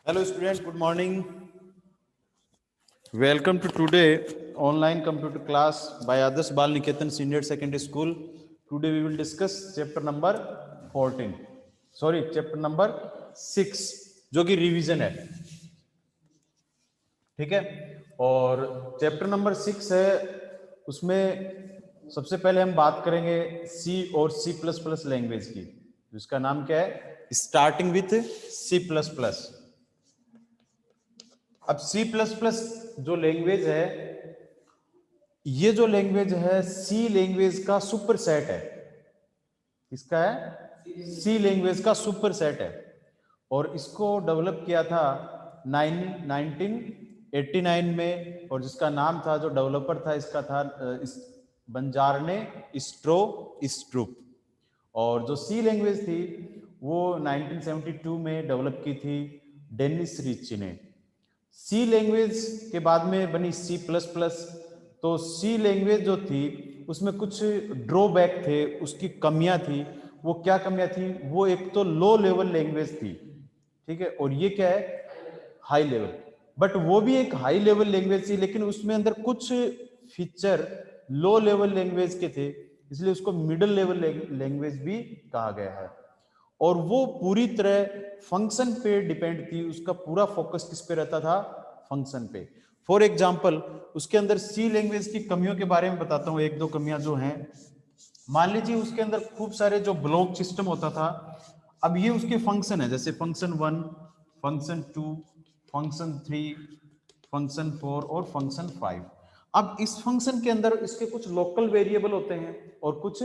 Hello student, good morning. Welcome to today online computer class by Adarsh Bal Niketan Senior Secondary School. Today we will discuss chapter number 14. Sorry, chapter number 6 जो कि revision है. ठीक है. और chapter number 6 है, उसमें सबसे पहले हम बात करेंगे सी और सी प्लस प्लस लैंग्वेज की, जिसका नाम क्या है, starting with C plus plus. अब सी प्लस प्लस जो लैंग्वेज है, ये जो लैंग्वेज है सी लैंग्वेज का सुपर सेट है. इसका है सी लैंग्वेज का सुपर सेट है. और इसको डेवलप किया था 1989 में, और जिसका नाम था, जो डेवलपर था इसका था बंजारने स्ट्रूप. और जो सी लैंग्वेज थी वो 1972 में डेवलप की थी डेनिस रिची ने. सी लैंग्वेज के बाद में बनी सी प्लस प्लस. तो सी लैंग्वेज जो थी उसमें कुछ ड्रॉबैक थे, उसकी कमियां थी. वो क्या कमियां थी? वो एक तो लो लेवल लैंग्वेज थी, ठीक है, और ये क्या है, हाई लेवल. बट वो भी एक हाई लेवल लैंग्वेज थी, लेकिन उसमें अंदर कुछ फीचर लो लेवल लैंग्वेज के थे, इसलिए उसको मिडिल लेवल लैंग्वेज भी कहा गया है. और वो पूरी तरह फंक्शन पे डिपेंड थी, उसका पूरा फोकस किस पे रहता था? फंक्शन पे. फॉर एग्जाम्पल, उसके अंदर सी लैंग्वेज की कमियों के बारे में बताता हूं, एक दो कमियां जो हैं. मान लीजिए उसके अंदर खूब सारे जो ब्लॉक सिस्टम होता था. अब ये उसके फंक्शन है, जैसे फंक्शन 1, फंक्शन 2, फंक्शन 3, फंक्शन 4 और फंक्शन 5. अब इस फंक्शन के अंदर इसके कुछ लोकल वेरिएबल होते हैं और कुछ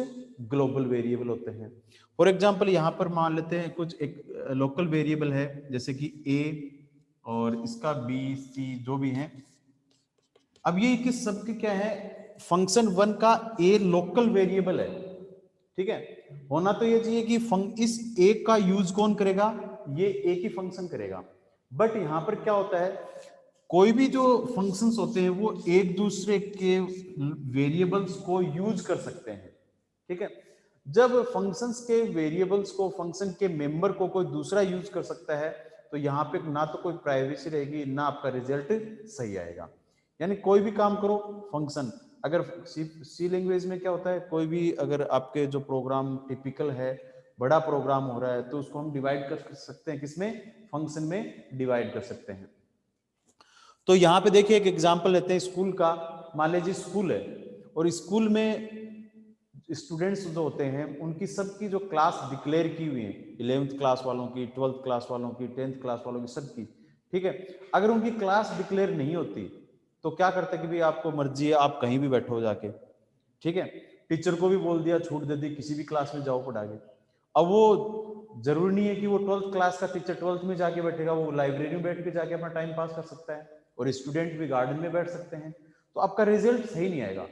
ग्लोबल वेरिएबल होते हैं. फॉर एग्जांपल यहां पर मान लेते हैं कुछ एक लोकल वेरिएबल है, जैसे कि ए और इसका बी सी जो भी है. अब ये किस सब के क्या है, फंक्शन 1 का ए लोकल वेरिएबल है, ठीक है. होना तो ये चाहिए कि इस ए का यूज कौन करेगा? ये ए की फंक्शन करेगा. बट यहां पर क्या होता है, कोई भी जो फंक्शंस होते हैं वो एक दूसरे के वेरिएबल्स को यूज कर सकते हैं, ठीक है. जब फंक्शंस के वेरिएबल्स को, फंक्शन के मेंबर को कोई दूसरा यूज कर सकता है, तो यहाँ पे ना तो कोई प्राइवेसी रहेगी, ना आपका रिजल्ट सही आएगा. यानी कोई भी काम करो, फंक्शन, अगर सी लैंग्वेज में क्या होता है, कोई भी अगर आपके जो प्रोग्राम टिपिकल है, बड़ा प्रोग्राम हो रहा है, तो उसको हम डिवाइड कर सकते हैं, किसमें? फंक्शन में डिवाइड कर सकते हैं. तो यहाँ पे देखिए एक एग्जांपल लेते हैं स्कूल का. मान लीजिए स्कूल है, और स्कूल में स्टूडेंट्स जो होते हैं उनकी सबकी जो क्लास डिक्लेयर की हुई है, 11th क्लास वालों की, 12th क्लास वालों की, 10th क्लास वालों की, सबकी, ठीक है. अगर उनकी क्लास डिक्लेयर नहीं होती तो क्या करते कि भाई आपको मर्जी है, आप कहीं भी बैठो जाके, ठीक है. टीचर को भी बोल दिया, छूट दे दी, किसी भी क्लास में जाओ पढ़ा के. अब वो जरूरी नहीं है कि वो 12th क्लास का टीचर 12th में जाके बैठेगा, वो लाइब्रेरी में बैठ के जाके अपना टाइम पास कर सकता है, और स्टूडेंट भी गार्डन में बैठ सकते हैं. तो आपका रिजल्ट सही नहीं आएगा.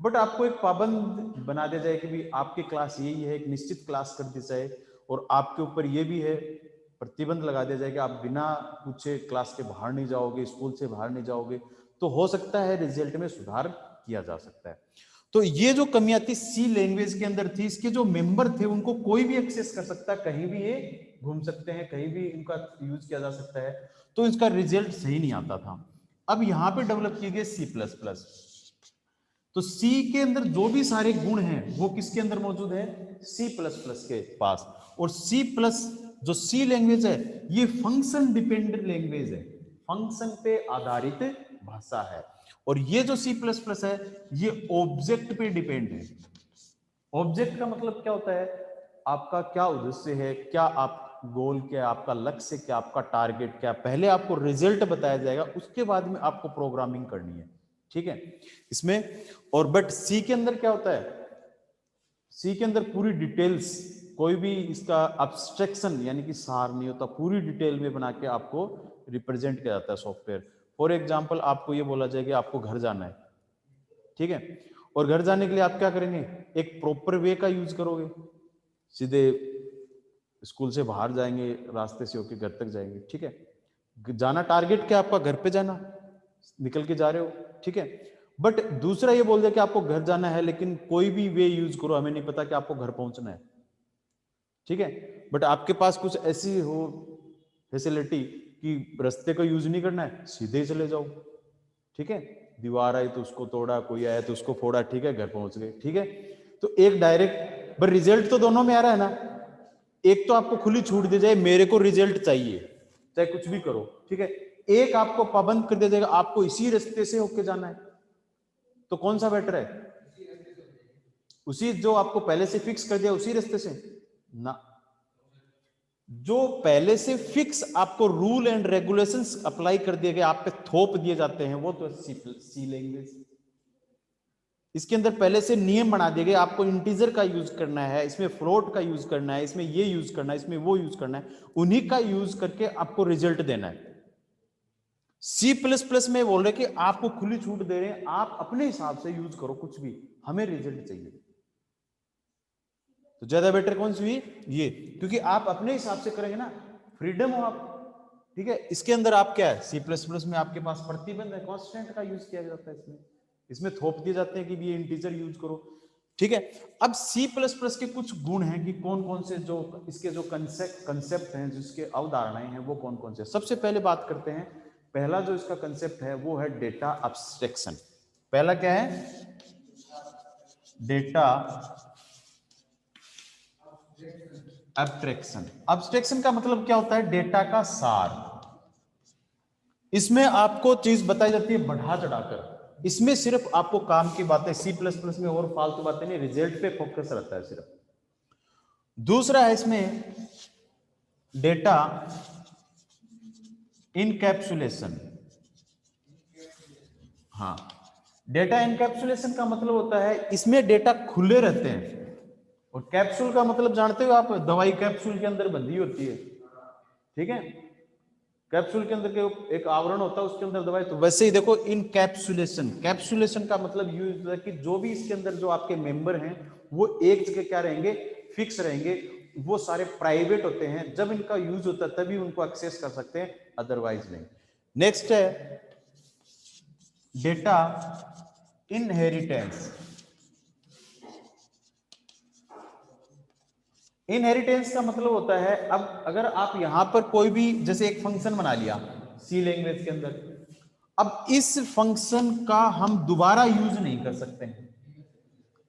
बट आपको एक पाबंद बना दिया जाए कि भाई आपकी क्लास यही है, एक निश्चित क्लास कर दी जाए, और आपके ऊपर ये भी है, प्रतिबंध लगा दिया जाए कि आप बिना पूछे क्लास के बाहर नहीं जाओगे, स्कूल से बाहर नहीं जाओगे, तो हो सकता है रिजल्ट में सुधार किया जा सकता है. तो ये जो कमियां थी सी लैंग्वेज के अंदर थी, इसके जो मेंबर थे उनको कोई भी एक्सेस कर सकता है, कहीं भी ये घूम सकते हैं, कहीं भी इनका यूज किया जा सकता है. तो इसका रिजल्ट सही नहीं आता था. अब यहां पे डेवलप की गई सी प्लस प्लस. तो सी के अंदर जो भी सारे गुण हैं वो किसके अंदर मौजूद है? सी प्लस प्लस के पास. और सी प्लस जो सी लैंग्वेज है, ये फंक्शन डिपेंडेंट लैंग्वेज है, फंक्शन पे आधारित भाषा है. और ये जो सी प्लस प्लस है, ये ऑब्जेक्ट पे डिपेंड है. ऑब्जेक्ट का मतलब क्या होता है? आपका क्या उद्देश्य है, क्या आप गोल, क्या आपका लक्ष्य, क्या आपका टारगेट, क्या, पहले आपको रिजल्ट बताया जाएगा, उसके बाद में आपको प्रोग्रामिंग करनी है, ठीक है, इसमें. और बट सी के अंदर क्या होता है? सी के अंदर पूरी डिटेल्स, कोई भी इसका अब्स्ट्रक्शन यानी कि सार नहीं होता, पूरी डिटेल में बना के आपको रिप्रेजेंट किया जाता है सॉफ्टवेयर. फॉर एग्जांपल आपको ये बोला जाए कि आपको घर जाना है, ठीक है, और घर जाने के लिए आप क्या करेंगे? एक प्रॉपर वे का यूज करोगे, सीधे स्कूल से बाहर जाएंगे, रास्ते से होके घर तक जाएंगे, ठीक है. जाना टारगेट क्या, आपका घर पे जाना, निकल के जा रहे हो, ठीक है. बट दूसरा ये बोल दिया कि आपको घर जाना है, लेकिन कोई भी वे यूज करो, हमें नहीं पता कि आपको घर पहुंचना है, ठीक है. बट आपके पास कुछ ऐसी हो फैसिलिटी कि रास्ते का यूज नहीं करना है, सीधे चले जाओ, ठीक है। दीवार आई तो उसको तोड़ा, कोई आया तो उसको फोड़ा, ठीक है, घर पहुंच गए, ठीक है। तो एक डायरेक्ट, पर रिजल्ट तो दोनों में आ रहा है ना। एक तो आपको खुली छूट दी जाए, मेरे को रिजल्ट चाहिए चाहे कुछ भी करो, ठीक है। एक आपको पाबंद कर दिया जाएगा, आपको इसी रास्ते से होके जाना है, तो कौन सा बेटर है? उसी जो आपको पहले से फिक्स कर दिया उसी रास्ते से ना। जो पहले से फिक्स आपको रूल एंड रेगुलेशंस अप्लाई कर दिए गए, आप पे थोप दिए जाते हैं, वो तो सी लैंग्वेज। इसके अंदर पहले से नियम बना दिए गए, आपको इंटीजर का यूज करना है, इसमें फ्लोट का यूज करना है, इसमें ये यूज करना है, इसमें वो यूज करना है, उन्हीं का यूज करके आपको रिजल्ट देना है। सी प्लस प्लस में बोल रहे कि आपको खुली छूट दे रहे हैं, आप अपने हिसाब से यूज करो कुछ भी, हमें रिजल्ट चाहिए। तो ज्यादा बेटर कौन सी हुई? ये, क्योंकि आप अपने हिसाब से करेंगे ना, फ्रीडम हो आप, ठीक है। इसके अंदर आप क्या है, सी प्लस प्लस में आपके पास प्रतिबंध है, कांस्टेंट का यूज किया जाता है, इसमें थोप दिए जाते हैं कि ये इंटीजर यूज करो, ठीक है। अब सी प्लस प्लस के कुछ गुण हैं कि कौन कौन से जो इसके जो कंसेप्ट हैं, जिसके अवधारणाएं हैं, वो कौन कौन से। सबसे पहले बात करते हैं, पहला जो इसका कंसेप्ट है वो है डेटा अब्स्ट्रैक्शन। पहला क्या है? Data abstraction. एब्स्ट्रैक्शन का मतलब क्या होता है? डेटा का सार। इसमें आपको चीज बताई जाती है बढ़ा चढ़ाकर, इसमें सिर्फ आपको काम की बातें, सी प्लस प्लस में और फालतू बातें नहीं, रिजल्ट पे फोकस रहता है सिर्फ। दूसरा है इसमें डेटा इनकैप्सुलेशन। हाँ, डेटा इनकैप्सुलेशन का मतलब होता है इसमें डेटा खुले रहते हैं, और कैप्सूल का मतलब जानते हो आप, दवाई कैप्सूल के अंदर बंधी होती है, ठीक है। कैप्सूल के अंदर के एक आवरण होता है, उसके अंदर दवाई, तो वैसे ही देखो इनकैप्सुलेशन। कैप्सुलेशन का मतलब यूज है कि जो भी इसके अंदर जो आपके मेंबर हैं वो एक जगह क्या रहेंगे, फिक्स रहेंगे, वो सारे प्राइवेट होते हैं, जब इनका यूज होता है तभी उनको एक्सेस कर सकते हैं, अदरवाइज नहीं। नेक्स्ट है डेटा इनहेरिटेंस। इनहेरिटेंस का मतलब होता है, अब अगर आप यहां पर कोई भी जैसे एक फंक्शन बना लिया सी लैंग्वेज के अंदर, अब इस फंक्शन का हम दोबारा यूज नहीं कर सकते हैं।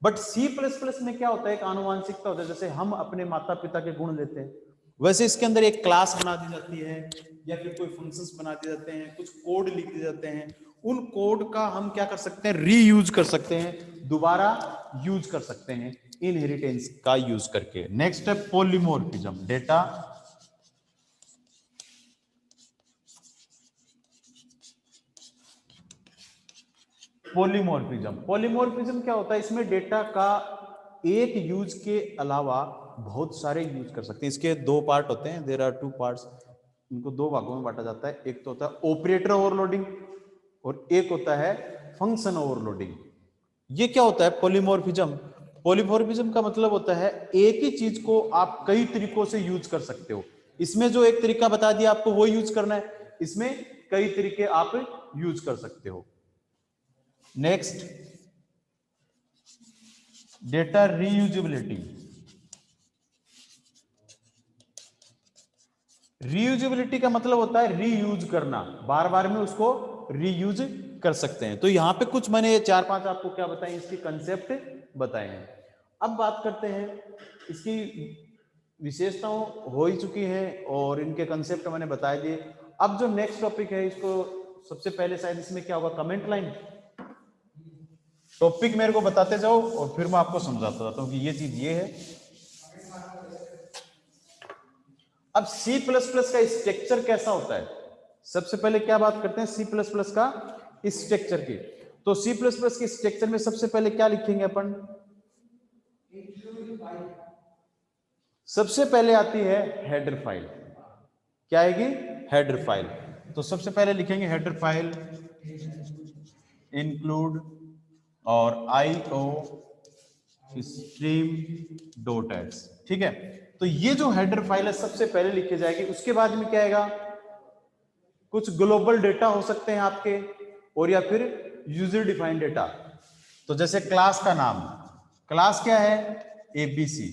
बट सी प्लस प्लस में क्या होता है, एक आनुवांशिकता होता है, जैसे हम अपने माता पिता के गुण लेते हैं, वैसे इसके अंदर एक क्लास बना दी जाती है, या फिर कोई फंक्शंस बना दिए जाते हैं, कुछ कोड लिख दिए जाते हैं, उन कोड का हम क्या कर सकते हैं, रीयूज कर सकते हैं, दोबारा यूज कर सकते हैं इनहेरिटेंस का यूज करके। नेक्स्ट है पॉलीमॉर्फिज्म। Data polymorphism. पॉलीमॉर्फिज्म क्या होता है, इसमें डेटा का एक यूज के अलावा बहुत सारे यूज कर सकते हैं। इसके दो पार्ट होते हैं, देयर आर टू पार्ट्स, इनको दो भागों में बांटा जाता है। एक तो होता है ऑपरेटर ओवरलोडिंग, और एक होता है फंक्शन ओवरलोडिंग। ये क्या होता है पॉलीमॉर्फिज्म? पॉलीमॉर्फिज्म का मतलब होता है एक ही चीज को आप कई तरीकों से यूज कर सकते हो। इसमें जो एक तरीका बता दिया आपको वो यूज करना है, इसमें कई तरीके आप यूज कर सकते हो। Next, data reusability. रीयूजेबिलिटी का मतलब होता है रीयूज करना, बार बार में उसको रीयूज कर सकते हैं। तो यहां पे कुछ मैंने 4-5 आपको क्या बताएं, इसकी कंसेप्ट बताए हैं। अब बात करते हैं, इसकी विशेषताओं हो ही चुकी है और इनके कंसेप्ट मैंने बता दिए। अब जो नेक्स्ट टॉपिक है, इसको सबसे पहले शायद इसमें क्या होगा, कमेंट लाइन। टॉपिक मेरे को बताते जाओ और फिर मैं आपको समझाता जाता हूं कि ये चीज ये है। अब सी प्लस प्लस का स्ट्रक्चर कैसा होता है, सबसे पहले क्या बात करते हैं सी प्लस प्लस का स्ट्रक्चर की। तो सी प्लस प्लस के स्ट्रक्चर में सबसे पहले क्या लिखेंगे अपन, सबसे पहले आती है हेडर फाइल। क्या आएगी, हेडर फाइल। तो सबसे पहले लिखेंगे हेडर फाइल इंक्लूड और IO स्ट्रीम डॉट एड्स, ठीक है। तो ये जो हेडर फाइल है सबसे पहले लिखी जाएगी। उसके बाद में क्या आएगा, कुछ ग्लोबल डेटा हो सकते हैं आपके, और या फिर यूजर डिफाइंड डेटा। तो जैसे क्लास का नाम, क्लास क्या है ABC,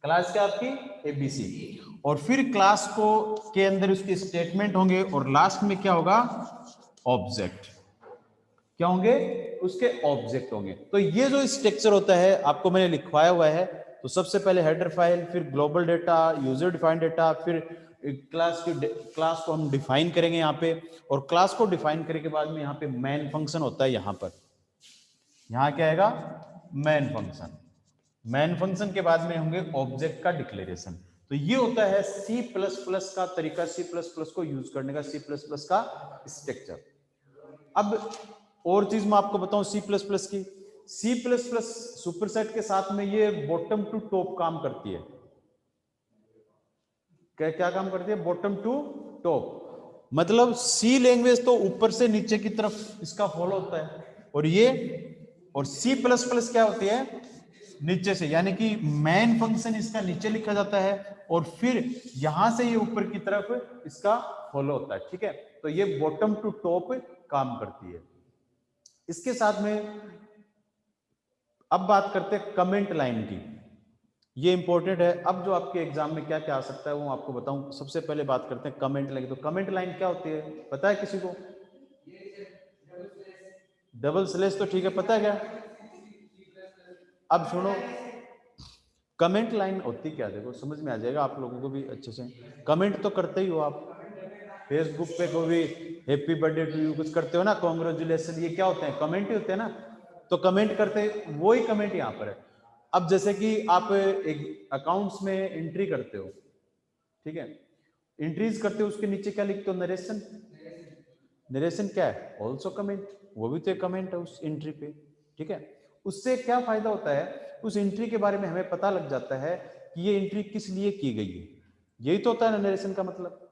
क्लास क्या आपकी एबीसी, और फिर क्लास को के अंदर उसके स्टेटमेंट होंगे और लास्ट में क्या होगा ऑब्जेक्ट, क्या होंगे उसके ऑब्जेक्ट होंगे। तो ये जो स्ट्रक्चर होता है आपको मैंने लिखवाया हुआ है, तो सबसे पहले हेडर फाइल, फिर global data, user defined data, फिर क्लास को हम डिफाइन करेंगे यहाँ पे, और क्लास को डिफाइन करने के बाद में यहाँ पे मेन फंक्शन होता है। यहाँ पर यहाँ क्या आएगा मेन फंक्शन, मेन फंक्शन के बाद में होंगे ऑब्जेक्ट का डिक्लेरेशन। तो ये होता है सी प्लस प्लस का तरीका, सी प्लस प्लस को यूज करने का, सी प्लस प्लस का स्ट्रक्चर। अब और चीज मैं आपको बताऊं सी प्लस प्लस की, सी प्लस प्लस सुपरसेट के साथ में ये बॉटम टू टॉप काम करती है। क्या क्या काम करती है बॉटम टू टॉप, मतलब सी लैंग्वेज तो ऊपर से नीचे की तरफ इसका फॉलो होता है, और ये और सी प्लस प्लस क्या होती है नीचे से, यानी कि मेन फंक्शन इसका नीचे लिखा जाता है और फिर यहां से ये ऊपर की तरफ इसका फॉलो होता है। ठीक है, तो ये बॉटम टू टॉप काम करती है। इसके साथ में अब बात करते हैं कमेंट लाइन की, ये इंपॉर्टेंट है। अब जो आपके एग्जाम में क्या क्या आ सकता है वो आपको बताऊं। सबसे पहले बात करते हैं कमेंट लाइन। तो कमेंट लाइन क्या होती है पता है किसी को? डबल स्लैश तो ठीक है, पता है क्या? अब सुनो कमेंट लाइन होती क्या, देखो समझ में आ जाएगा आप लोगों को भी अच्छे से। कमेंट तो करते ही हो आप, फेसबुक पे कोई भी हैप्पी बर्थडे टू यू कुछ करते हो ना, कॉन्ग्रेचुलेसन, ये क्या होते हैं कमेंट ही होते हैं ना। तो कमेंट करते वो ही कमेंट यहाँ पर है। अब जैसे कि आप एक अकाउंट्स में एंट्री करते हो, ठीक है, एंट्रीज करते हो, उसके नीचे क्या लिखते हो नरेशन, नरेशन क्या है ऑल्सो कमेंट, वो भी तो एक कमेंट है उस एंट्री पे। ठीक है, उससे क्या फायदा होता है, उस एंट्री के बारे में हमें पता लग जाता है कि ये एंट्री किस लिए की गई है। यही तो होता है ना नरेशन का मतलब,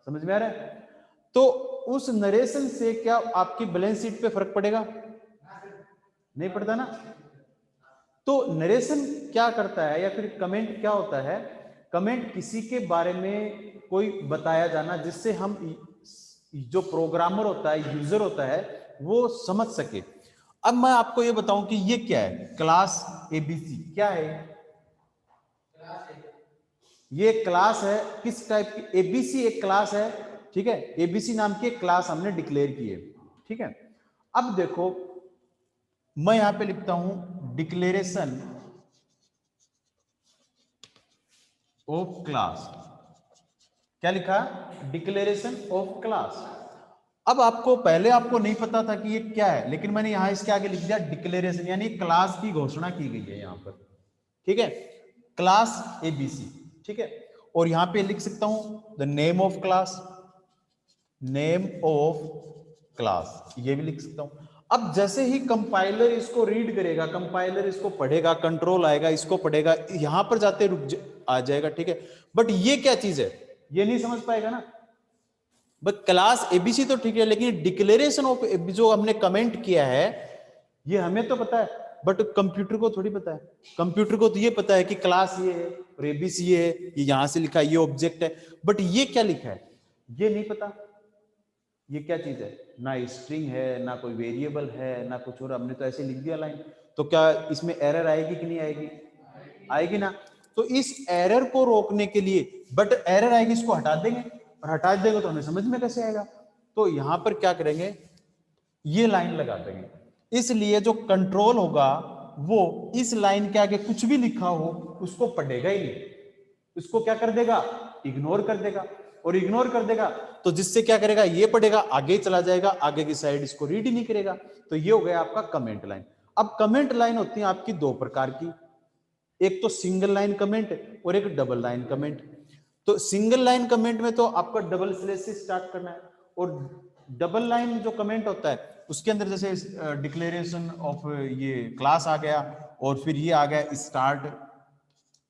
समझ में आ रहा है? तो उस नरेशन से क्या आपकी बैलेंस शीट पे फर्क पड़ेगा? नहीं पड़ता ना। तो नरेशन क्या करता है या फिर कमेंट क्या होता है? कमेंट किसी के बारे में कोई बताया जाना जिससे हम जो प्रोग्रामर होता है यूजर होता है वो समझ सके। अब मैं आपको ये बताऊं कि ये क्या है क्लास एबीसी, क्या है ये क्लास है किस टाइप की? एबीसी एक क्लास है, ठीक है, एबीसी नाम की एक क्लास हमने डिक्लेयर की है। ठीक है, अब देखो मैं यहां पे लिखता हूं डिक्लेरेशन ऑफ क्लास, क्या लिखा डिक्लेरेशन ऑफ क्लास। अब आपको पहले आपको नहीं पता था कि ये क्या है, लेकिन मैंने यहां इसके आगे लिख दिया डिक्लेरेशन, यानी क्लास की घोषणा की गई है यहां पर। ठीक है, क्लास एबीसी, ठीक है, और यहां पे लिख सकता हूं the name of class, name of class, ये भी लिख सकता हूं। अब जैसे ही कंपाइलर इसको रीड करेगा, कंपाइलर इसको पढ़ेगा, कंट्रोल आएगा, इसको पढ़ेगा, यहां पर जाते आ जाएगा। ठीक है, बट ये क्या चीज है ये नहीं समझ पाएगा ना। बट क्लास एबीसी तो ठीक है, लेकिन डिक्लेरेशन ऑफ जो हमने कमेंट किया है ये हमें तो पता है, बट कंप्यूटर को थोड़ी पता है। कंप्यूटर को तो ये पता है कि क्लास ये है और एबीसी ये है, ये यहां से लिखा है, ये ऑब्जेक्ट है, बट ये क्या लिखा है ये नहीं पता। ये क्या चीज है, ना स्ट्रिंग है ना कोई वेरिएबल है ना कुछ और, हमने तो ऐसे लिख दिया लाइन। तो क्या इसमें एरर आएगी कि नहीं आएगी? आएगी ना। तो इस एरर को रोकने के लिए, बट एरर आएगी इसको हटा देंगे, और हटा देंगे तो हमें समझ में कैसे आएगा? तो यहां पर क्या करेंगे ये लाइन लगा देंगे, इसलिए जो कंट्रोल होगा वो इस लाइन के आगे कुछ भी लिखा हो उसको पढ़ेगा ही नहीं, उसको क्या कर देगा इग्नोर कर देगा, और इग्नोर कर देगा तो जिससे क्या करेगा ये पढ़ेगा आगे चला जाएगा, आगे की साइड इसको रीड ही नहीं करेगा। तो ये हो गया आपका कमेंट लाइन। अब कमेंट लाइन होती है आपकी दो प्रकार की, एक तो सिंगल लाइन कमेंट और एक डबल लाइन कमेंट। तो सिंगल लाइन कमेंट में तो आपको डबल स्लैश से स्टार्ट करना है, और डबल लाइन जो कमेंट होता है उसके अंदर जैसे डिक्लेरेशन ऑफ ये क्लास आ गया, और फिर ये आ गया start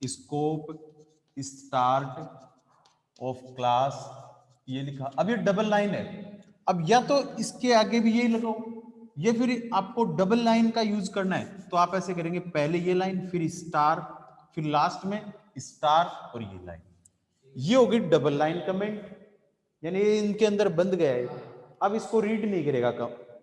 scope start of class, ये लिखा। अब ये डबल लाइन है, अब या तो इसके आगे भी यही लगाओ, ये फिर आपको डबल लाइन का यूज करना है तो आप ऐसे करेंगे, पहले ये लाइन फिर स्टार फिर लास्ट में स्टार और ये लाइन, ये होगी डबल लाइन कमेंट, यानी इनके अंदर बंद गया है। अब इसको रीड नहीं करेगा,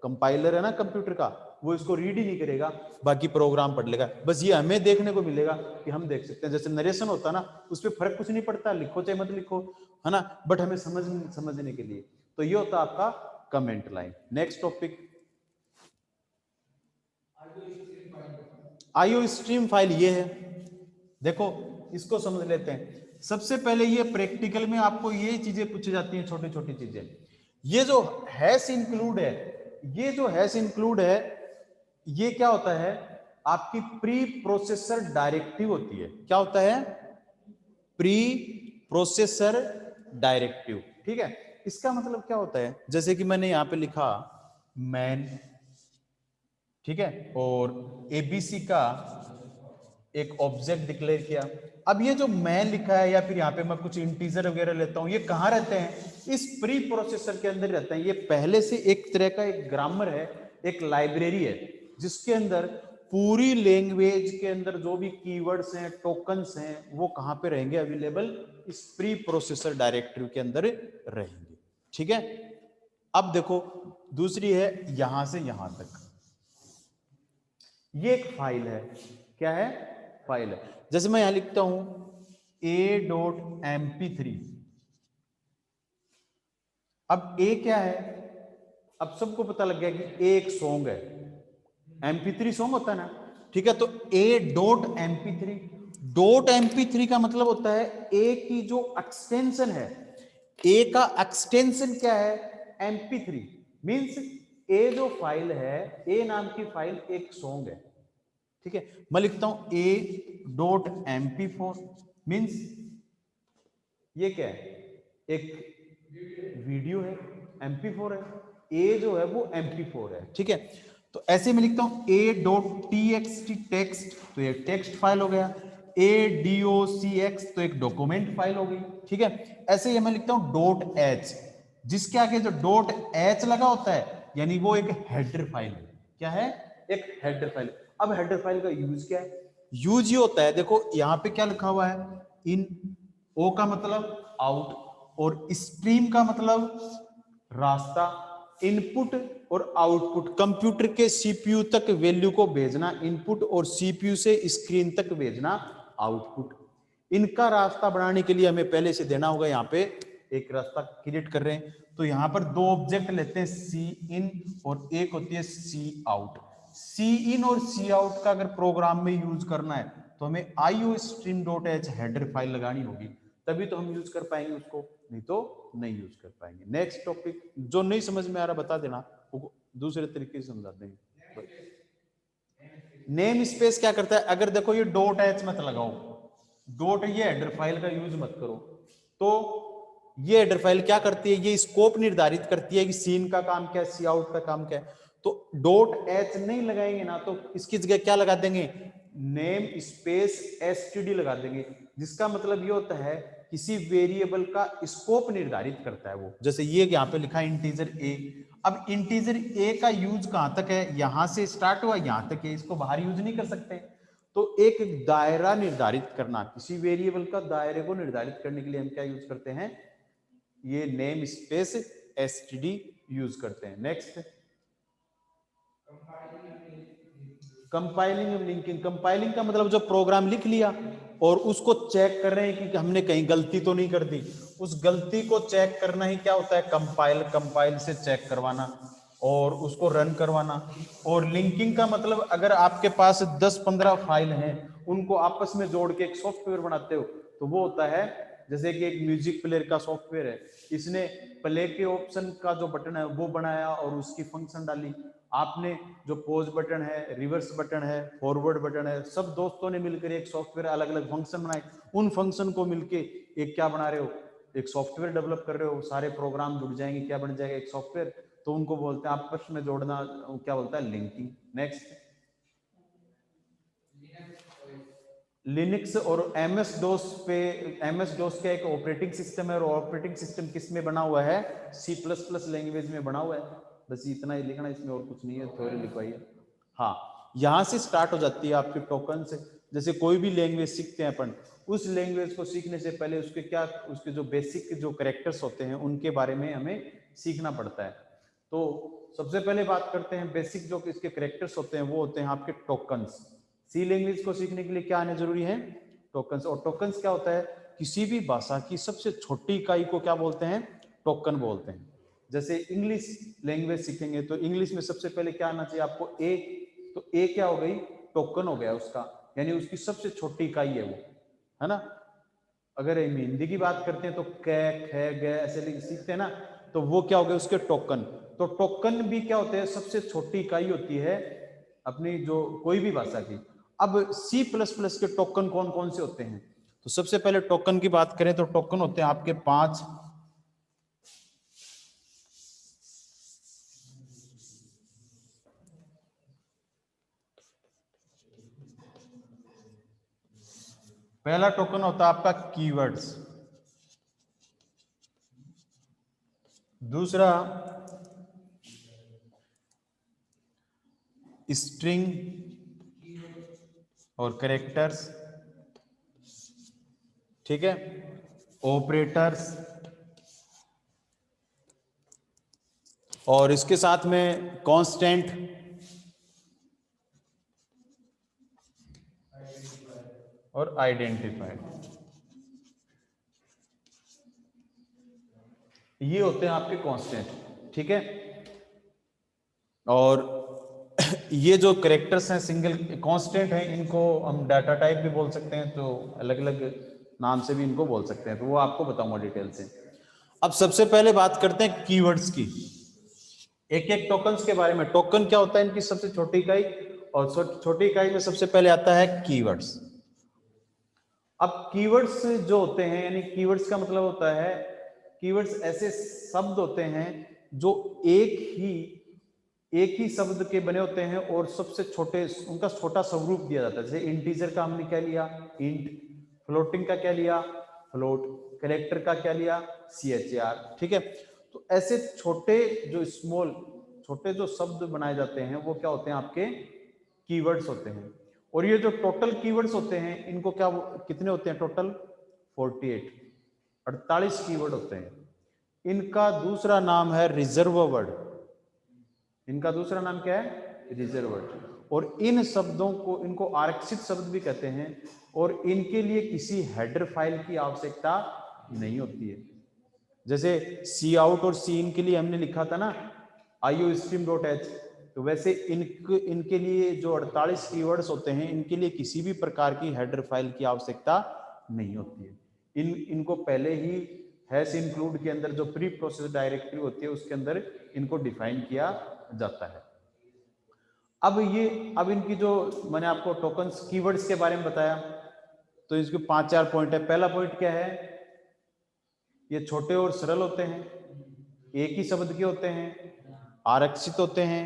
कंपाइलर है ना कंप्यूटर का, वो इसको रीड ही नहीं करेगा, बाकी प्रोग्राम पढ़ लेगा। बस ये हमें देखने को मिलेगा कि हम देख सकते हैं, जैसे नरेशन होता है ना, उस पर फर्क कुछ नहीं पड़ता, लिखो चाहे मत लिखो, है ना, बट हमें समझने के लिए। तो ये होता है आपका comment line. Next topic, IO stream file ये है। देखो इसको समझ लेते हैं। सबसे पहले ये प्रैक्टिकल में आपको ये चीजें पूछी जाती हैं, छोटी छोटी चीजें। ये जो हैश इंक्लूड है, ये जो हैश इंक्लूड है, ये क्या होता है, आपकी प्री प्रोसेसर डायरेक्टिव होती है। क्या होता है? Pre processor directive. ठीक है, इसका मतलब क्या होता है, जैसे कि मैंने यहां पे लिखा मैन, ठीक है, और एबीसी का एक ऑब्जेक्ट डिक्लेयर किया। अब ये जो मैन लिखा है, या फिर यहाँ पे मैं कुछ इंटीजर वगैरह लेता हूं, ये कहाँ रहते हैं? इस प्री प्रोसेसर के अंदर रहते हैं। ये पहले से एक तरह का एक ग्रामर है, एक लाइब्रेरी है, जिसके अंदर पूरी लैंग्वेज के अंदर जो भी कीवर्ड्स हैं, टोकन्स हैं, वो कहाँ पे रहेंगे? अवेलेबल इस प्री प्रोसेसर डायरेक्टरी के अंदर रहेंगे। ठीक है, अब देखो दूसरी है यहां से यहां तक, ये एक फाइल है। क्या है? फाइल है। जैसे मैं यहां लिखता हूं a.mp3। अब ए क्या है? अब सबको पता लग गया कि ए एक सॉन्ग है, mp3 सॉन्ग होता है ना। ठीक है, तो a.mp3, .mp3 का मतलब होता है ए की जो एक्सटेंशन है, ए का एक्सटेंशन क्या है? mp3। मींस ए जो फाइल है, ए नाम की फाइल एक सॉन्ग है। ठीक है, मैं लिखता हूं a.mp4, मींस ये क्या है? एक वीडियो है, mp4 है, ए जो है वो mp4 है। ठीक है, तो ऐसे में लिखता हूं a.txt टेक्स्ट, तो ये टेक्स्ट फाइल हो गया। a.docx तो एक डॉक्यूमेंट फाइल हो गई। ठीक है, ऐसे ही मैं लिखता हूं .h, जिसके आगे जो .h लगा होता है, यानी वो एक हेडर फाइल है। क्या है? एक हेडर फाइल। अब हेडर फाइल का यूज क्या है? यूज ये होता है, देखो यहां पे क्या लिखा हुआ है, इन, ओ का मतलब आउट, और स्ट्रीम का मतलब रास्ता, इनपुट और आउटपुट, कंप्यूटर के सीपीयू तक वैल्यू को भेजना इनपुट, और सीपीयू से स्क्रीन तक भेजना आउटपुट। इनका रास्ता बनाने के लिए हमें पहले से देना होगा, यहाँ पे एक रास्ता क्रिएट कर रहे हैं। तो यहाँ पर दो ऑब्जेक्ट लेते हैं, सी इन और एक होती है सी आउट। सी इन और सी आउट का अगर प्रोग्राम में यूज करना है तो हमें IO stream .h header file लगानी होगी, तभी तो हम यूज कर पाएंगे उसको, नहीं तो नहीं यूज कर पाएंगे। नेक्स्ट टॉपिक, जो नहीं समझ में आ रहा बता देना, वो दूसरे तरीके से समझा देंगे। नेम स्पेस क्या करता है? अगर देखो ये .h मत लगाओ, ये हेडर फाइल का यूज मत करो, तो ये हेडर फाइल क्या करती है? ये स्कोप निर्धारित करती है कि सीन का काम क्या है, सी आउट का काम क्या है। तो .h नहीं लगाएंगे ना, तो इसकी जगह क्या लगा देंगे? नेम स्पेस std लगा देंगे, जिसका मतलब ये होता है किसी वेरिएबल का स्कोप निर्धारित करता है वो। जैसे ये यहाँ पे लिखा है इंटीजर a। अब इंटीजर a का यूज कहां तक है? यहां से स्टार्ट हुआ यहां तक है, इसको बाहर यूज नहीं कर सकते। तो एक दायरा निर्धारित करना, किसी वेरिएबल का दायरे को निर्धारित करने के लिए हम क्या यूज करते हैं? ये नेम स्पेस std यूज करते हैं। नेक्स्ट, कंपाइलिंग और लिंकिंग। कंपाइलिंग का मतलब जो प्रोग्राम लिख लिया और उसको चेक कर रहे हैं कि हमने कहीं गलती तो नहीं कर दी, उस गलती को चेक करना ही क्या होता है? कंपाइल। कंपाइल से चेक करवाना और उसको रन करवाना। और लिंकिंग का मतलब अगर आपके पास 10-15 फाइल हैं, उनको आपस में जोड़ के एक सॉफ्टवेयर बनाते हो, तो वो होता है जैसे कि एक म्यूजिक प्लेयर का सॉफ्टवेयर है, इसने प्ले के ऑप्शन का जो बटन है वो बनाया और उसकी फंक्शन डाली। आपने जो पॉज बटन है, रिवर्स बटन है, फॉरवर्ड बटन है, सब दोस्तों ने मिलकर एक सॉफ्टवेयर अलग अलग फंक्शन बनाए। उन फंक्शन को मिलके एक क्या बना रहे हो? एक सॉफ्टवेयर डेवलप कर रहे हो। सारे प्रोग्राम जुड़ जाएंगे, क्या बन जाएगा? एक सॉफ्टवेयर। तो उनको बोलते हैं आपस में जोड़ना, क्या बोलता है? लिंकिंग। नेक्स्ट, लिनक्स और एमएस डोस पे, एमएस डोस का एक ऑपरेटिंग सिस्टम है, और ऑपरेटिंग सिस्टम किस में बना हुआ है? C++ लैंग्वेज में बना हुआ है। बस इतना ही लिखना, इसमें और कुछ नहीं है, थ्योरी लिखवाई है। हाँ, यहां से स्टार्ट हो जाती है आपकी टोकन से। जैसे कोई भी लैंग्वेज सीखते हैं अपन, उस लैंग्वेज को सीखने से पहले उसके क्या, उसके जो बेसिक जो कैरेक्टर्स होते हैं उनके बारे में हमें सीखना पड़ता है। तो सबसे पहले बात करते हैं बेसिक जो इसके कैरेक्टर्स होते हैं, वो होते हैं आपके टोकन्स। सी लैंग्वेज को सीखने के लिए क्या आने जरूरी है? टोकन्स। और टोकन्स क्या होता है? किसी भी भाषा की सबसे छोटी इकाई को क्या बोलते हैं? टोकन बोलते हैं। जैसे इंग्लिश लैंग्वेज सीखेंगे तो इंग्लिश में सबसे पहले क्या आना चाहिए आपको? ए। तो ए क्या हो गई? टोकन हो गया उसका, यानी उसकी सबसे छोटी इकाई है वो, है ना। अगर हम हिंदी की बात करते हैं तो कै, ख, ग ऐसे सीखते हैं ना, तो वो क्या हो गए उसके टोकन। तो टोकन भी क्या होते हैं? सबसे छोटी इकाई होती है अपनी जो कोई भी भाषा की। अब सी प्लस प्लस के टोकन कौन कौन से होते हैं? तो सबसे पहले टोकन की बात करें तो टोकन होते हैं आपके 5। पहला टोकन होता है आपका कीवर्ड्स, दूसरा स्ट्रिंग और कैरेक्टर्स, ठीक है, ऑपरेटर्स, और इसके साथ में कांस्टेंट और आइडेंटिफाइड। ये होते हैं आपके कांस्टेंट, ठीक है। और ये जो कैरेक्टर्स हैं सिंगल कांस्टेंट हैं, इनको हम डाटा टाइप भी बोल सकते हैं, तो अलग अलग नाम से भी इनको बोल सकते हैं, तो वो आपको बताऊंगा डिटेल से। अब सबसे पहले बात करते हैं कीवर्ड्स की, एक एक टोकन्स के बारे में। टोकन क्या होता है? इनकी सबसे छोटी इकाई, और छोटी इकाई में सबसे पहले आता है कीवर्ड्स। अब कीवर्ड्स जो होते हैं, यानी कीवर्ड्स का मतलब होता है, कीवर्ड्स ऐसे शब्द होते हैं जो एक ही शब्द के बने होते हैं और सबसे छोटे उनका छोटा स्वरूप दिया जाता है। जैसे इंटीजर का हमने क्या लिया? इंट। फ्लोटिंग का क्या लिया? फ्लोट। कैरेक्टर का क्या लिया? CHAR, ठीक है। तो ऐसे छोटे जो स्मॉल छोटे जो शब्द बनाए जाते हैं वो क्या होते हैं? आपके कीवर्ड्स होते हैं। और ये जो टोटल कीवर्ड्स होते हैं, इनको क्या कितने होते हैं टोटल? 48, 48 कीवर्ड होते हैं। इनका दूसरा नाम है रिजर्व वर्ड। इनका दूसरा नाम क्या है? Reserve word. और इन शब्दों को, इनको आरक्षित शब्द भी कहते हैं, और इनके लिए किसी हेडर फाइल की आवश्यकता नहीं होती है। जैसे सी आउट और सी इन के लिए हमने लिखा था ना iostream.h, तो वैसे इनके लिए जो 48 कीवर्ड्स होते हैं, इनके लिए किसी भी प्रकार की हेडर फाइल की आवश्यकता नहीं होती है। इनको पहले ही हैश इंक्लूड के अंदर जो प्री प्रोसेस डायरेक्टरी होती है उसके अंदर इनको डिफाइन किया जाता है। अब इनकी जो मैंने आपको टोकन्स कीवर्ड्स के बारे में बताया, तो इसके 5-4 पॉइंट है। पहला पॉइंट क्या है? ये छोटे और सरल होते हैं, एक ही शब्द के होते हैं, आरक्षित होते हैं,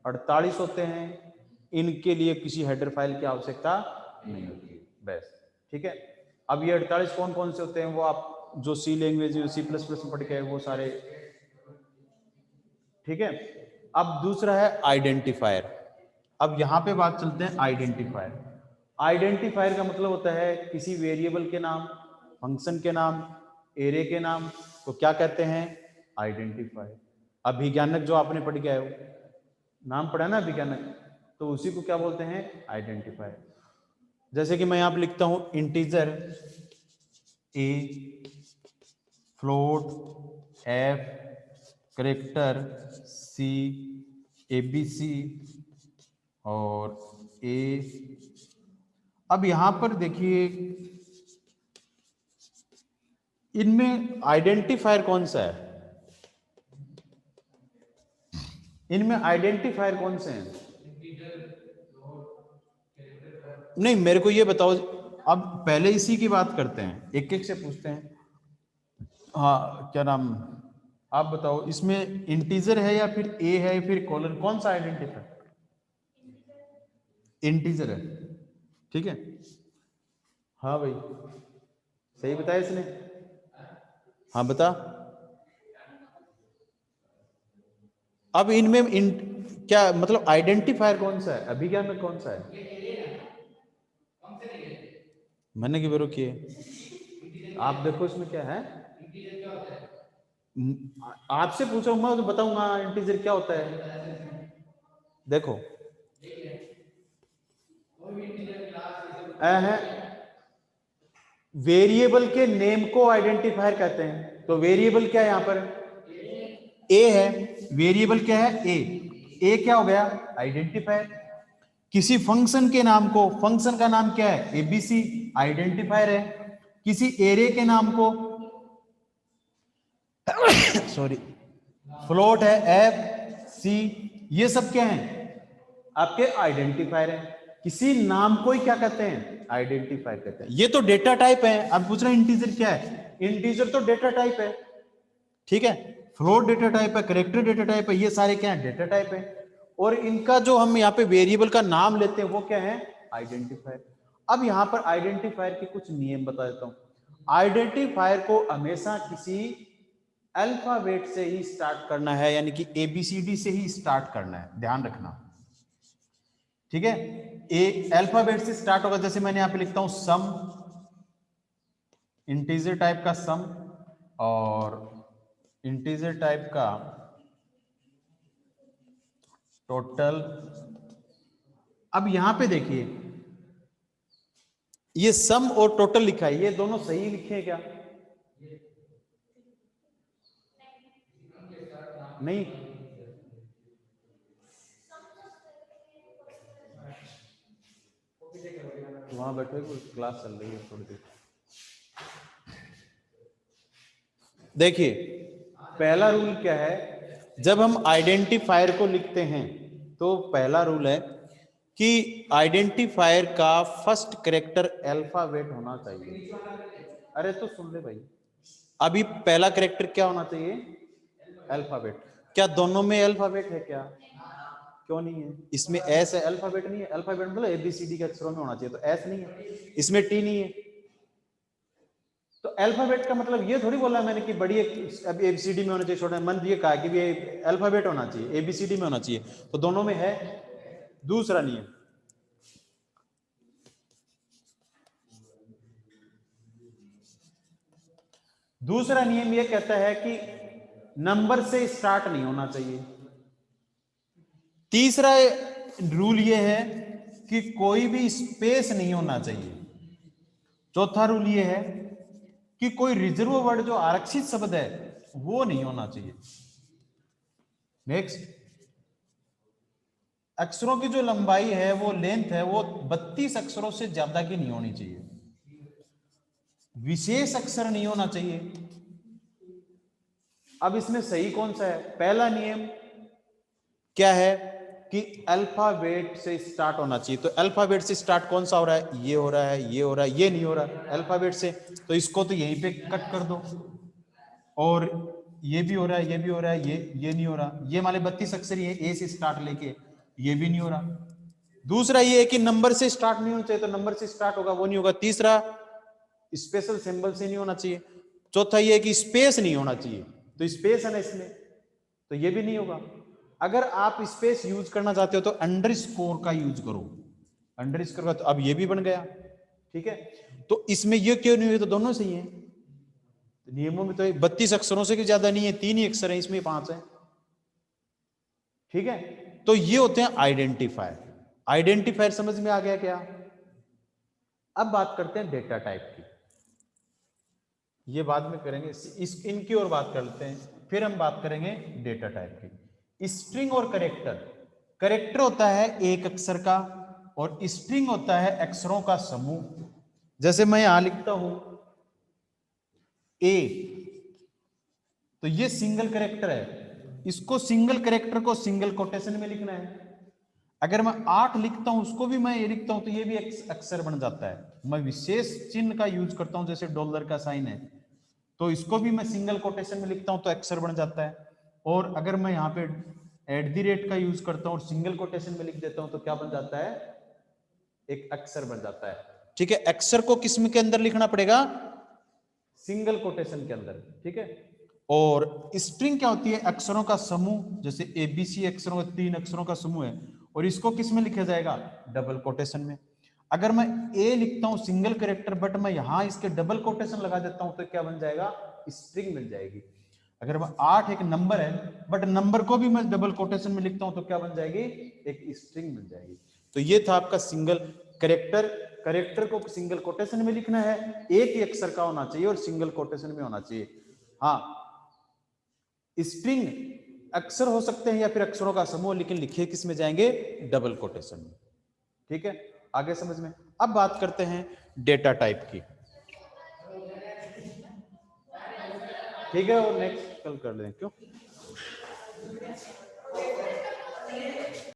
48 होते हैं, इनके लिए किसी हेडर फाइल की आवश्यकता नहीं होती, बस, ठीक है। अब ये 48 कौन कौन से होते हैं वो आप जो सी लैंग्वेज C++ में पढ़ के वो सारे, ठीक है। अब दूसरा है आइडेंटिफायर। अब यहां पे बात चलते हैं आइडेंटिफायर। आइडेंटिफायर का मतलब होता है किसी वेरिएबल के नाम, फंक्शन के नाम, एरे के नाम को क्या कहते हैं? आइडेंटिफायर। अभिज्ञानक जो आपने पढ़ के आए हो, नाम पढ़ा ना अभिज्ञानक, तो उसी को क्या बोलते हैं? आइडेंटिफायर। जैसे कि मैं यहां पे लिखता हूं integer A, float F, character C, ABC और A। अब यहां पर देखिए इनमें आइडेंटिफायर कौन सा है? इनमें आइडेंटिफायर कौन से हैं? नहीं, मेरे को ये बताओ। अब पहले इसी की बात करते हैं, एक एक से पूछते हैं। हाँ, क्या नाम, आप बताओ इसमें इंटीजर है या फिर ए है फिर कॉलन, कौन सा आइडेंटिफायर? इंटीजर है, ठीक है। हाँ भाई, सही बताया इसने। हाँ बता। अब इनमें क्या मतलब आइडेंटिफायर कौन सा है? अभिज्ञान में कौन सा है? मैंने की बरो किए, आप देखो इसमें क्या है। आपसे पूछ रहा हूं, मैं तो बताऊंगा इंटीजर क्या होता है। देखो वेरिएबल के नेम को आइडेंटिफायर कहते हैं। तो वेरिएबल क्या है यहां पर, ए है। वेरिएबल क्या है, ए क्या हो गया, आइडेंटिफायर। किसी फंक्शन के नाम को, फंक्शन का नाम क्या है, एबीसी, आइडेंटिफायर है। किसी एरे के नाम को सॉरी फ्लोट है, एफ सी, ये सब क्या है आपके आइडेंटिफायर है। किसी नाम को ही क्या कहते हैं, आइडेंटिफायर कहते हैं। ये तो डेटा टाइप है। अब पूछ रहे हैं इंटीजर क्या है, इंटीजर तो डेटा टाइप है, ठीक है। फ्लोट डेटा टाइप है, कैरेक्टर डेटा टाइप है, ये सारे क्या है, डेटा टाइप है। और इनका जो हम यहाँ पे वेरिएबल का नाम लेते हैं वो क्या है, आइडेंटिफायर। अब यहाँ पर आइडेंटिफायर के कुछ नियम बता देता हूं। आइडेंटिफायर को हमेशा किसी अल्फाबेट से ही स्टार्ट करना है, यानी कि एबीसीडी से ही स्टार्ट करना है, ध्यान रखना, ठीक है। ए अल्फाबेट से स्टार्ट होगा, जैसे मैंने यहां पे लिखता हूं सम, इंटीजर टाइप का सम, और इंटीजर टाइप का टोटल। अब यहां पे देखिए ये सम और टोटल लिखा है, ये दोनों सही लिखे हैं क्या, नहीं, वहां बैठे क्लास चल रही है थोड़ी देर। देखिए पहला रूल क्या है, जब हम आइडेंटिफायर को लिखते हैं तो पहला रूल है कि आइडेंटिफायर का फर्स्ट कैरेक्टर अल्फाबेट होना चाहिए। अरे तो सुन ले भाई, अभी पहला कैरेक्टर क्या होना चाहिए, अल्फाबेट। क्या दोनों में अल्फाबेट है क्या, क्यों नहीं है, इसमें एस है, अल्फाबेट नहीं है। अल्फाबेट मतलब एबीसीडी के अक्षरों में होना चाहिए, तो एस नहीं है, इसमें टी नहीं है। तो अल्फाबेट का मतलब ये थोड़ी बोला मैंने कि बड़ी अब एबीसीडी में होना चाहिए, छोटा मन ये कहा कि ये अल्फाबेट होना चाहिए, एबीसीडी में होना चाहिए, तो दोनों में है। दूसरा नियम, दूसरा नियम ये कहता है कि नंबर से स्टार्ट नहीं होना चाहिए। तीसरा रूल ये है कि कोई भी स्पेस नहीं होना चाहिए। चौथा रूल ये है कि कोई रिजर्व वर्ड जो आरक्षित शब्द है वो नहीं होना चाहिए। नेक्स्ट, अक्षरों की जो लंबाई है, वो लेंथ है, वो 32 अक्षरों से ज्यादा की नहीं होनी चाहिए। विशेष अक्षर नहीं होना चाहिए। अब इसमें सही कौन सा है, पहला नियम क्या है कि अल्फाबेट से स्टार्ट होना चाहिए। तो अल्फाबेट से स्टार्ट कौन सा हो रहा है, ये हो रहा है, ये हो रहा है, ये नहीं हो रहा अल्फाबेट से, तो इसको तो यहीं पे कट कर दो। और ये भी हो रहा है, ये भी हो रहा है, ये नहीं हो रहा, ये माले 32 अक्षर ही है, ए से स्टार्ट लेके, ये भी नहीं हो रहा। दूसरा ये है कि नंबर से स्टार्ट नहीं होना चाहिए, तो नंबर से स्टार्ट होगा वो नहीं होगा। तीसरा स्पेशल सिंबल से नहीं होना चाहिए। चौथा ये है कि स्पेस नहीं होना चाहिए, तो स्पेस है ना इसमें, तो ये भी नहीं होगा। अगर आप स्पेस यूज करना चाहते हो तो अंडरस्कोर का यूज करो, अंडरस्कोर का, तो अब ये भी बन गया, ठीक है। तो इसमें ये क्यों नहीं हुई, तो दोनों सही है। तो नियमों में तो 32 अक्षरों से भी ज्यादा नहीं है, 3 ही अक्षर है, इसमें 5 है, ठीक है। तो ये होते हैं आइडेंटिफायर। आइडेंटिफायर समझ में आ गया क्या। अब बात करते हैं डेटा टाइप की, ये बाद में करेंगे, इस इनकी और बात करते हैं, फिर हम बात करेंगे डेटा टाइप की। स्ट्रिंग और करेक्टर, करेक्टर होता है एक अक्षर का और स्ट्रिंग होता है अक्षरों का समूह। जैसे मैं यहां लिखता हूं ए, तो ये सिंगल करेक्टर है, इसको सिंगल करेक्टर को सिंगल कोटेशन में लिखना है। अगर मैं 8 लिखता हूं उसको भी मैं ये लिखता हूं तो ये भी अक्षर बन जाता है। मैं विशेष चिन्ह का यूज करता हूं, जैसे डॉलर का साइन है, तो इसको भी मैं सिंगल कोटेशन में लिखता हूं तो अक्षर बन जाता है। और अगर मैं यहाँ पे @ का यूज करता हूं और सिंगल कोटेशन में लिख देता हूं तो क्या बन जाता है, एक अक्षर बन जाता है, ठीक है। अक्षर को किसम के अंदर लिखना पड़ेगा, सिंगल कोटेशन के अंदर, ठीक है। और स्ट्रिंग क्या होती है, अक्षरों का समूह, जैसे एबीसी अक्षरों का 3 अक्षरों का समूह है, और इसको किस में लिखा जाएगा, डबल कोटेशन में। अगर मैं ए लिखता हूं सिंगल कैरेक्टर, बट मैं यहां इसके डबल कोटेशन लगा देता हूं तो क्या बन जाएगा, स्ट्रिंग बन जाएगी। अगर 8 एक नंबर है बट नंबर को भी मैं डबल कोटेशन में लिखता हूं तो क्या बन जाएगी, एक स्ट्रिंग बन जाएगी। तो ये था आपका सिंगल कैरेक्टर। कैरेक्टर को सिंगल कोटेशन में लिखना है, एक ही अक्षर का होना चाहिए और सिंगल कोटेशन में होना चाहिए। हाँ, स्ट्रिंग अक्षर हो सकते हैं या फिर अक्षरों का समूह, लेकिन लिखे किस में जाएंगे, डबल कोटेशन में। ठीक है, आगे समझ में। अब बात करते हैं डेटा टाइप की। ठीक है, और नेक्स्ट कल कर लें, क्यों?